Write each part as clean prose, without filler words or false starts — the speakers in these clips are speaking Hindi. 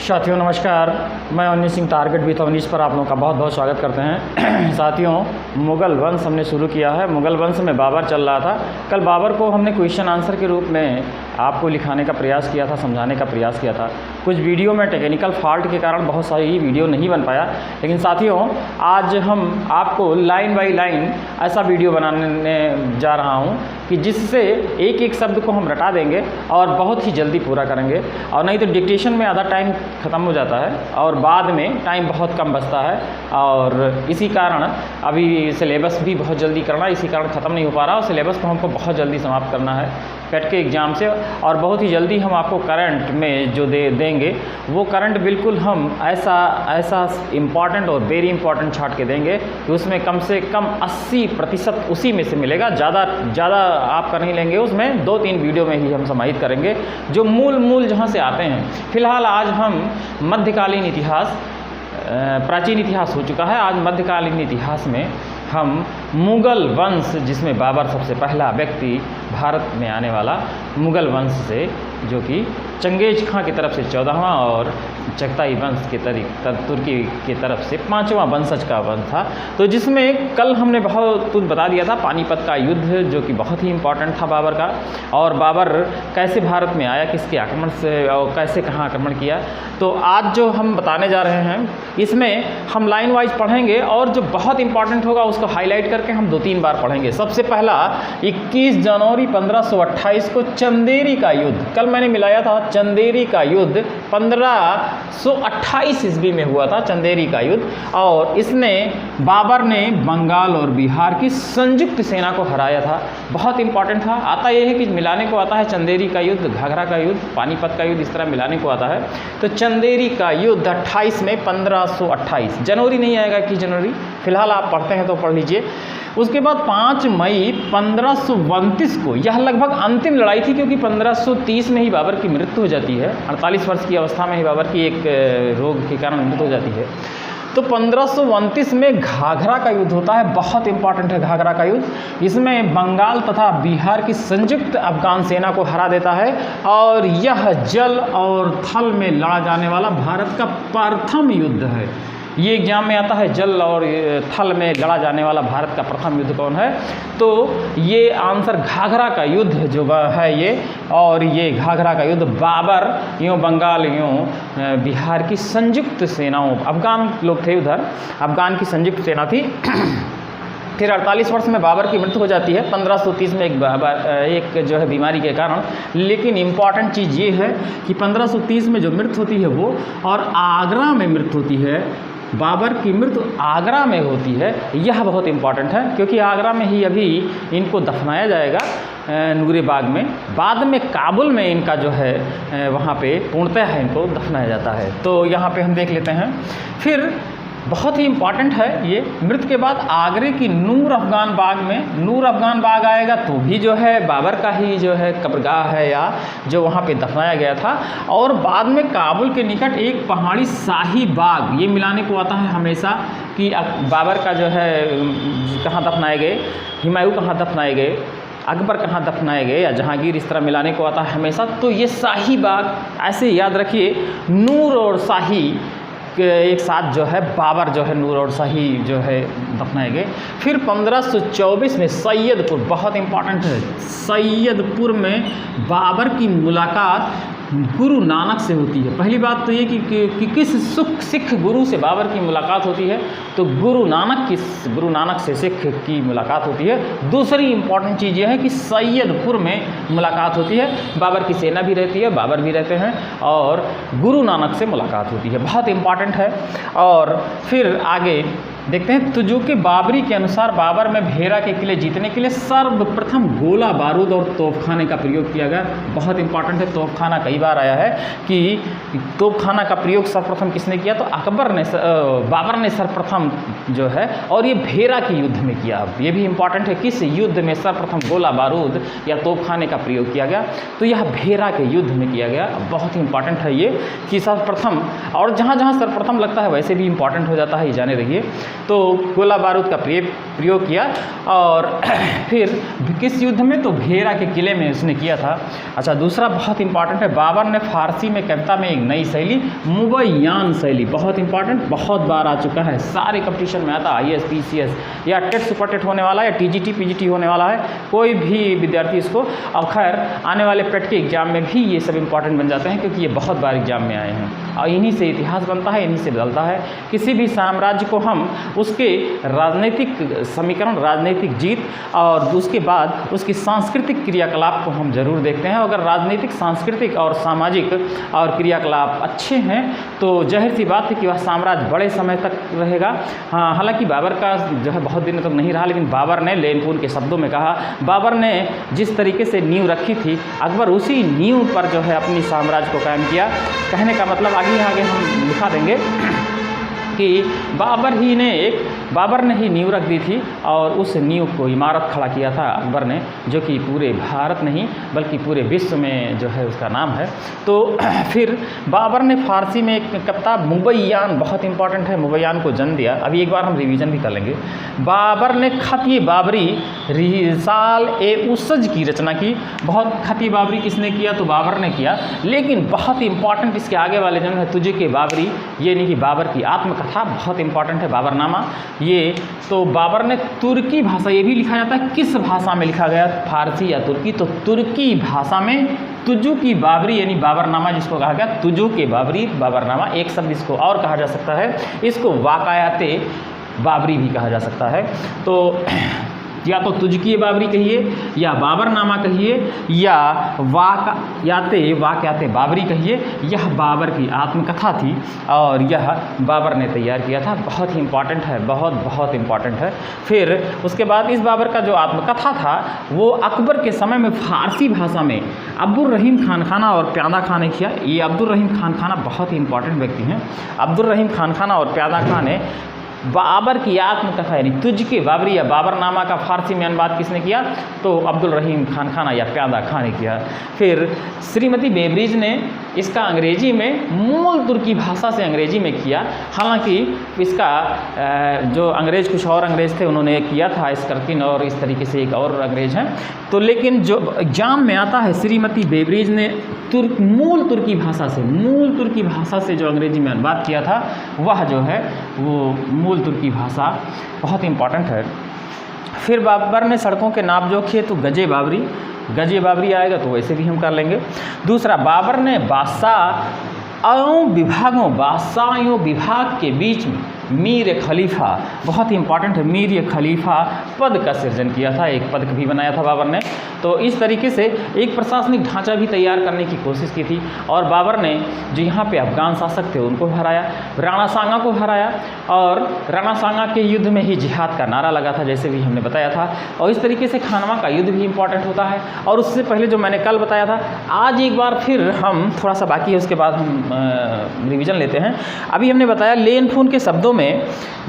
साथियों नमस्कार, मैं अवनीश सिंह टारगेट विथ अवनीश पर आप लोगों का बहुत बहुत स्वागत करते हैं। साथियों, मुग़ल वंश हमने शुरू किया है। मुग़ल वंश में बाबर चल रहा था। कल बाबर को हमने क्वेश्चन आंसर के रूप में आपको लिखाने का प्रयास किया था, समझाने का प्रयास किया था। कुछ वीडियो में टेक्निकल फॉल्ट के कारण बहुत सारी वीडियो नहीं बन पाया, लेकिन साथियों आज हम आपको लाइन बाई लाइन ऐसा वीडियो बनाने जा रहा हूँ कि जिससे एक एक शब्द को हम रटा देंगे और बहुत ही जल्दी पूरा करेंगे। और नहीं तो डिक्टेशन में आधा टाइम ख़त्म हो जाता है और बाद में टाइम बहुत कम बचता है, और इसी कारण अभी सिलेबस भी बहुत जल्दी करना, इसी कारण ख़त्म नहीं हो पा रहा। और सिलेबस को हमको बहुत जल्दी समाप्त करना है पेट के एग्ज़ाम से, और बहुत ही जल्दी हम आपको करंट में जो देंगे वो करंट बिल्कुल हम ऐसा इम्पॉर्टेंट और वेरी इंपॉर्टेंट छाट के देंगे कि उसमें कम से कम 80% उसी में से मिलेगा। ज़्यादा आपका नहीं लेंगे, उसमें 2-3 वीडियो में ही हम समाहित करेंगे जो मूल जहाँ से आते हैं। फिलहाल आज हम मध्यकालीन इतिहास, प्राचीन इतिहास हो चुका है, आज मध्यकालीन इतिहास में हम मुग़ल वंश, जिसमें बाबर सबसे पहला व्यक्ति भारत में आने वाला, मुग़ल वंश से, जो कि चंगेज खां की तरफ से 14वां और चगताई वंश के तुर्की की तरफ से 5वां वंशज का वंश था। तो जिसमें कल हमने बहुत कुछ बता दिया था, पानीपत का युद्ध जो कि बहुत ही इम्पॉर्टेंट था बाबर का, और बाबर कैसे भारत में आया, किसके आक्रमण से और कैसे कहाँ आक्रमण किया। तो आज जो हम बताने जा रहे हैं इसमें हम लाइन वाइज पढ़ेंगे, और जो बहुत इंपॉर्टेंट होगा उसको हाईलाइट करके हम 2-3 बार पढ़ेंगे। सबसे पहला 21 जनवरी 1528 को चंदेरी का युद्ध, कल मैंने मिलाया था, चंदेरी का युद्ध 1528 ईस्वी में हुआ था, चंदेरी का युद्ध। और इसने बाबर ने बंगाल और बिहार की संयुक्त सेना को हराया था। बहुत इंपॉर्टेंट था। आता यह है कि मिलाने को आता है चंदेरी का युद्ध, घाघरा का युद्ध, पानीपत का युद्ध, इस तरह मिलाने को आता है। तो चंदेरी का युद्ध 28 में 1528, जनवरी नहीं आएगा, 21 जनवरी। फिलहाल आप पढ़ते हैं तो पढ़ लीजिए। उसके बाद 5 मई 1529 को, यह लगभग अंतिम लड़ाई थी क्योंकि 1530 में ही बाबर की मृत्यु हो जाती है। 48 वर्ष की अवस्था में ही बाबर की एक रोग के कारण मृत्यु हो जाती है। तो 1529 में घाघरा का युद्ध होता है, बहुत इंपॉर्टेंट है घाघरा का युद्ध। इसमें बंगाल तथा बिहार की संयुक्त अफगान सेना को हरा देता है, और यह जल और थल में लड़ा जाने वाला भारत का प्रथम युद्ध है। ये एग्जाम में आता है, जल और थल में लड़ा जाने वाला भारत का प्रथम युद्ध कौन है। तो ये आंसर घाघरा का युद्ध जो है ये, और ये घाघरा का युद्ध बाबर यूँ बंगाल यूँ बिहार की संयुक्त सेनाओं, अफगान लोग थे उधर, अफगान की संयुक्त सेना थी। फिर 48 वर्ष में बाबर की मृत्यु हो जाती है 1530 में एक जो है बीमारी के कारण। लेकिन इम्पॉर्टेंट चीज़ ये है कि 1530 में जो मृत्यु होती है वो, और आगरा में मृत्यु होती है, बाबर की मृत्यु आगरा में होती है। यह बहुत इंपॉर्टेंट है क्योंकि आगरा में ही अभी इनको दफनाया जाएगा नूरे बाग में। बाद में काबुल में इनका जो है वहाँ पे पूर्णतः इनको दफनाया जाता है। तो यहाँ पे हम देख लेते हैं। फिर बहुत ही इम्पॉर्टेंट है ये, मृत्यु के बाद आगरे की नूर अफगान बाग में, नूर अफगान बाग आएगा तो भी जो है बाबर का ही जो है कब्रगाह है, या जो वहाँ पे दफनाया गया था। और बाद में काबुल के निकट एक पहाड़ी शाही बाग, ये मिलाने को आता है हमेशा कि बाबर का जो है कहाँ दफनाए गए, हुमायूं कहाँ दफनाए गए, अकबर कहाँ दफनाए गए, या जहांगीर, इस तरह मिलाने को आता है हमेशा। तो ये शाही बाग ऐसे याद रखिए, नूर और शाही एक साथ जो है बाबर जो है नूर और शाही जो है दफनाए गए। फिर 1524 में सैयदपुर, बहुत इंपॉर्टेंट है, सैयदपुर में बाबर की मुलाकात गुरु नानक से होती है। पहली बात तो ये कि किस सिख गुरु से बाबर की मुलाकात होती है, तो गुरु नानक से सिख की मुलाकात होती है। दूसरी इंपॉर्टेंट चीज़ ये है कि सैयदपुर में मुलाकात होती है, बाबर की सेना भी रहती है, बाबर भी रहते हैं, और गुरु नानक से मुलाकात होती है, बहुत इंपॉर्टेंट है। और फिर आगे देखते हैं, तो जो कि बाबरी के अनुसार बाबर में भेरा के किले जीतने के लिए सर्वप्रथम गोला बारूद और तोपखाने का प्रयोग किया गया। बहुत इंपॉर्टेंट है, तोपखाना कई बार आया है कि तोपखाना का प्रयोग सर्वप्रथम किसने किया, तो बाबर ने सर्वप्रथम जो है, और ये भेरा के युद्ध में किया। ये भी इंपॉर्टेंट है, किस युद्ध में सर्वप्रथम गोला बारूद या तोपखाने का प्रयोग किया गया, तो यह भेरा के युद्ध में किया गया। बहुत ही इंपॉर्टेंट है ये कि सर्वप्रथम, और जहाँ जहाँ सर्वप्रथम लगता है वैसे भी इंपॉर्टेंट हो जाता है, ये जाने रहिए। तो गोला बारूद का प्रयोग किया। और फिर किस युद्ध में, तो भेरा के किले में उसने किया था। अच्छा, दूसरा बहुत इंपॉर्टेंट है, बाबर ने फारसी में कविता में एक नई शैली, मुबय्यान शैली, बहुत इंपॉर्टेंट, बहुत बार आ चुका है, सारे कंपटीशन में आता, IAS PCS या टेट सुपर टेट होने वाला है या TGT PGT होने वाला है, कोई भी विद्यार्थी इसको, और खैर आने वाले पेट के एग्जाम में भी ये सब इंपॉर्टेंट बन जाते हैं, क्योंकि ये बहुत बार एग्जाम में आए हैं और इन्हीं से इतिहास बनता है, इन्हीं से बदलता है। किसी भी साम्राज्य को हम उसके राजनीतिक समीकरण, राजनीतिक जीत और उसके बाद उसकी सांस्कृतिक क्रियाकलाप को हम जरूर देखते हैं। अगर राजनीतिक, सांस्कृतिक और सामाजिक और क्रियाकलाप अच्छे हैं तो जाहिर सी बात है कि वह साम्राज्य बड़े समय तक रहेगा। हाँ, हालांकि बाबर का जो है बहुत दिनों तक नहीं रहा, लेकिन बाबर ने, लेनपुन के शब्दों में कहा, बाबर ने जिस तरीके से नींव रखी थी, अकबर उसी नींव पर जो है अपनी साम्राज्य को कायम किया। कहने का मतलब आगे हम लिखा देंगे कि बाबर ने ही नींव रख दी थी और उस नींव को इमारत खड़ा किया था अकबर ने, जो कि पूरे भारत नहीं बल्कि पूरे विश्व में जो है उसका नाम है। तो फिर बाबर ने फारसी में एक कविता मुबय्यान, बहुत इंपॉर्टेंट है, मुबय्यान को जन्म दिया। अभी एक बार हम रिवीजन भी कर लेंगे। बाबर ने खत-ए बाबरी रिसाल ए उसज की रचना की। बहुत खत-ए बाबरी किसने किया, तो बाबर ने किया, लेकिन बहुत इंपॉर्टेंट इसके आगे वाले जन्म है तुझे के बाबरी, ये नहीं कि बाबर की आत्मकथा, बहुत इंपॉर्टेंट है बाबरनामा ये। तो बाबर ने तुर्की भाषा, ये भी लिखा जाता है किस भाषा में लिखा गया, फारसी या तुर्की, तो तुर्की भाषा में तुजु की बाबरी यानी बाबरनामा जिसको कहा गया, तुजु के बाबरी बाबरनामा। एक शब्द इसको और कहा जा सकता है, इसको वाकायाते बाबरी भी कहा जा सकता है। तो या तो तुझकी बाबरी कहिए या बाबरनामा कहिए या वाकयाते बाबरी कहिए। यह बाबर की आत्मकथा थी और यह बाबर ने तैयार किया था। बहुत ही इंपॉर्टेंट है, बहुत इंपॉर्टेंट है। फिर उसके बाद इस बाबर का जो आत्मकथा था वो अकबर के समय में फारसी भाषा में अब्दुल रहीम खान खाना और प्यादा खान ने किया। ये अब्दुल रहीम खान खाना बहुत ही इंपॉर्टेंट व्यक्ति हैं। अब्दुल रहीम खान खाना और प्यादा खान ने बाबर की आत्मकथा यानी तुझके बाबरी या बाबरनामा का फारसी में अनुवाद किसने किया, तो अब्दुल रहीम खान खाना या प्यादा खान ने किया। फिर श्रीमती बेब्रिज ने इसका अंग्रेजी में, मूल तुर्की भाषा से अंग्रेजी में किया। हालांकि इसका जो अंग्रेज, कुछ और अंग्रेज थे, उन्होंने किया था स्कर्किन और इस तरीके से एक और अंग्रेज हैं। तो लेकिन जो एग्जाम में आता है, श्रीमती बेब्रिज ने मूल तुर्की भाषा से जो अंग्रेजी में अनुवाद किया था, वह जो है वो मूल तुर्की भाषा बहुत इंपॉर्टेंट है। फिर बाबर ने सड़कों के नाप जोख किए, तो गजे बाबरी आएगा, तो वैसे भी हम कर लेंगे। दूसरा, बाबर ने बादशाहों विभाग के बीच में मीर खलीफा, बहुत ही इंपॉर्टेंट है, मीर खलीफा पद का सृजन किया था, एक पद भी बनाया था बाबर ने। तो इस तरीके से एक प्रशासनिक ढांचा भी तैयार करने की कोशिश की थी। और बाबर ने जो यहाँ पे अफगान शासक थे उनको हराया, राणा सांगा को हराया, और राणा सांगा के युद्ध में ही जिहाद का नारा लगा था, जैसे भी हमने बताया था। और इस तरीके से खानवा का युद्ध भी इंपॉर्टेंट होता है। और उससे पहले जो मैंने कल बताया था, आज एक बार फिर हम, थोड़ा सा बाकी है उसके बाद हम रिविजन लेते हैं। अभी हमने बताया लेनफून के शब्दों में,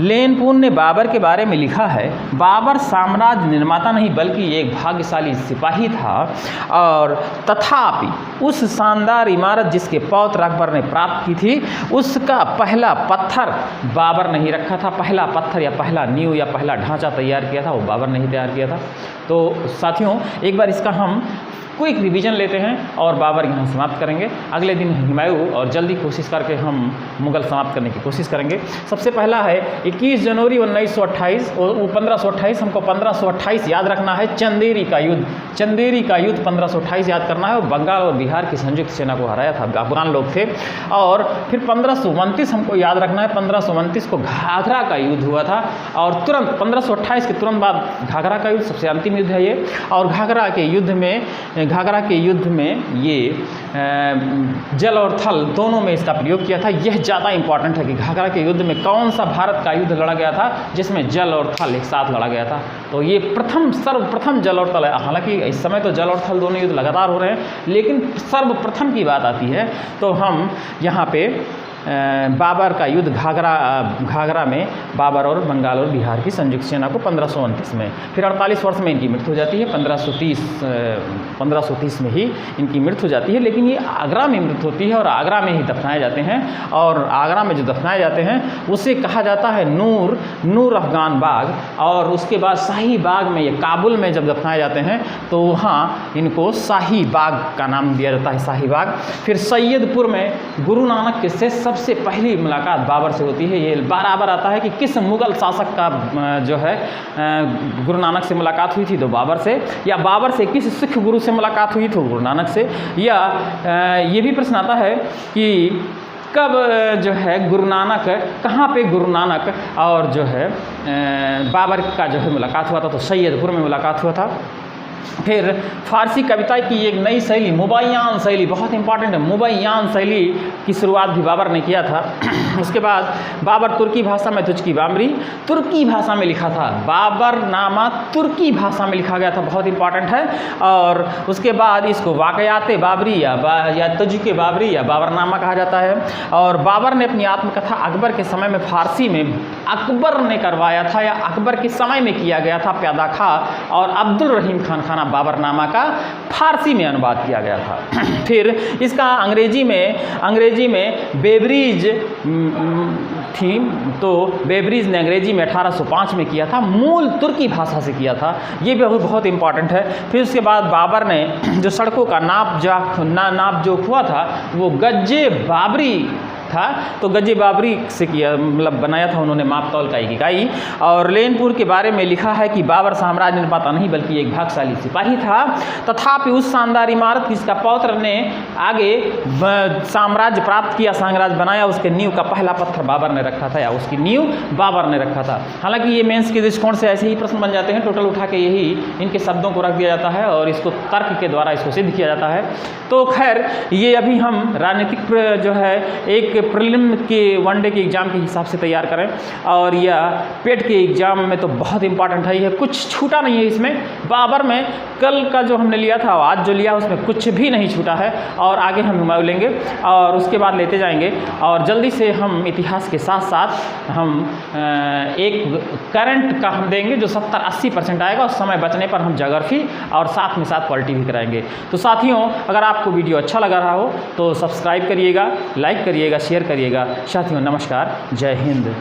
लेनपून ने बाबर के बारे में लिखा है, बाबर साम्राज्य निर्माता नहीं बल्कि एक भाग्यशाली सिपाही था, और तथापि उस शानदार इमारत जिसके पौत्र अकबर ने प्राप्त की थी, उसका पहला पत्थर बाबर नहीं रखा था। पहला पत्थर या पहला नींव या पहला ढांचा तैयार किया था वो बाबर नहीं तैयार किया था। तो साथियों, एक बार इसका हम क्विक रिवीजन लेते हैं और बाबर यहाँ समाप्त करेंगे। अगले दिन हुमायूं और जल्दी कोशिश करके हम मुग़ल समाप्त करने की कोशिश करेंगे। सबसे पहला है 21 जनवरी 1928 और 1528, हमको 1528 याद रखना है, चंदेरी का युद्ध 1528 याद करना है। और बंगाल और बिहार की संयुक्त सेना को हराया था, अफगान लोग थे। और फिर 1529 हमको याद रखना है, 1529 को घाघरा का युद्ध हुआ था। और तुरंत 1528 के तुरंत बाद घाघरा का युद्ध, सबसे अंतिम युद्ध है ये। और घाघरा के युद्ध में ये जल और थल दोनों में इसका प्रयोग किया था। यह ज़्यादा इंपॉर्टेंट है कि घाघरा के युद्ध में कौन सा भारत का युद्ध लड़ा गया था जिसमें जल और थल एक साथ लड़ा गया था। तो ये सर्वप्रथम जल और थल है। हालांकि इस समय तो जल और थल दोनों युद्ध लगातार हो रहे हैं, लेकिन सर्वप्रथम की बात आती है तो हम यहाँ पे बाबर का युद्ध घाघरा में बाबर और बंगाल और बिहार की संयुक्त सेना को 1529 में, फिर 48 वर्ष में इनकी मृत्यु हो जाती है। 1530 में ही इनकी मृत्यु हो जाती है, लेकिन ये आगरा में मृत्यु होती है और आगरा में ही दफनाए जाते हैं। और आगरा में जो दफनाए जाते हैं उसे कहा जाता है नूर अफगान बाग। और उसके बाद शाही बाग में, ये काबुल में जब दफनाए जाते हैं तो वहाँ इनको शाही बाग का नाम दिया जाता है, शाही बाग। फिर सैयदपुर में गुरु नानक से सबसे पहली मुलाकात बाबर से होती है। ये बराबर आता है कि किस मुग़ल शासक का जो है गुरु नानक से मुलाकात हुई थी तो बाबर से, या बाबर से किस सिख गुरु से मुलाकात हुई तो गुरु नानक से। या ये भी प्रश्न आता है कि कब जो है गुरु नानक, कहाँ पे गुरु नानक और जो है बाबर का जो है मुलाकात हुआ था, तो सैयदपुर में मुलाकात हुआ था। फिर फारसी कविता की एक नई शैली मुबैयान शैली, बहुत इंपॉर्टेंट है, मुबैयान शैली की शुरुआत भी बाबर ने किया था। उसके बाद बाबर तुर्की भाषा में तुझकी बामरी तुर्की भाषा में लिखा था, बाबरनामा तुर्की भाषा में लिखा गया था, बहुत इंपॉर्टेंट है। और उसके बाद इसको वाक़यात बाबरी या तुझके बाबरी या बाबरनामा कहा जाता है। और बाबर ने अपनी आत्मकथा अकबर के समय में फारसी में अकबर ने करवाया था या अकबर के समय में किया गया था, प्यादा खां और अब्दुल रहीम खान खाना बाबरनामा का फारसी में अनुवाद किया गया था। फिर इसका अंग्रेजी में बेब्रिज थी, तो बेब्रिज ने अंग्रेजी में 1805 में किया था, मूल तुर्की भाषा से किया था, ये भी बहुत इंपॉर्टेंट है। फिर उसके बाद बाबर ने जो सड़कों का नाप जोख हुआ था वो गज्जे बाबरी था, तो गज्जे बाबरी से किया, मतलब बनाया था उन्होंने माप तौल का एक इकाई। और लेनपुर के बारे में लिखा है कि बाबर साम्राज्य निर्माता नहीं बल्कि एक भाग्यशाली सिपाही था, तथापि उस शानदार इमारत जिसका पौत्र ने आगे साम्राज्य प्राप्त किया, साम्राज्य बनाया, उसके नींव का पहला पत्थर बाबर ने रखा था या उसकी नींव बाबर ने रखा था। हालांकि ये मेंस के दृष्टिकोण से ऐसे ही प्रश्न बन जाते हैं, टोटल उठा के यही इनके शब्दों को रख दिया जाता है और इसको तर्क के द्वारा इसको सिद्ध किया जाता है। तो खैर ये अभी हम राजनीतिक जो है एक प्रीलिम के वनडे के एग्ज़ाम के हिसाब से तैयार करें, और या पेट के एग्ज़ाम में तो बहुत इंपॉर्टेंट है, यह कुछ छूटा नहीं है इसमें। बाबर में कल का जो हमने लिया था आज जो लिया उसमें कुछ भी नहीं छूटा है, और आगे हम हुमायूं लेंगे और उसके बाद लेते जाएंगे। और जल्दी से हम इतिहास के साथ साथ हम एक करंट का हम देंगे जो 70-80% आएगा, उस समय बचने पर हम ज्योग्राफी और साथ में साथ पॉलिटी भी कराएंगे। तो साथियों, अगर आपको वीडियो अच्छा लग रहा हो तो सब्सक्राइब करिएगा, लाइक करिएगा, शेयर करिएगा। साथियों नमस्कार, जय हिंद।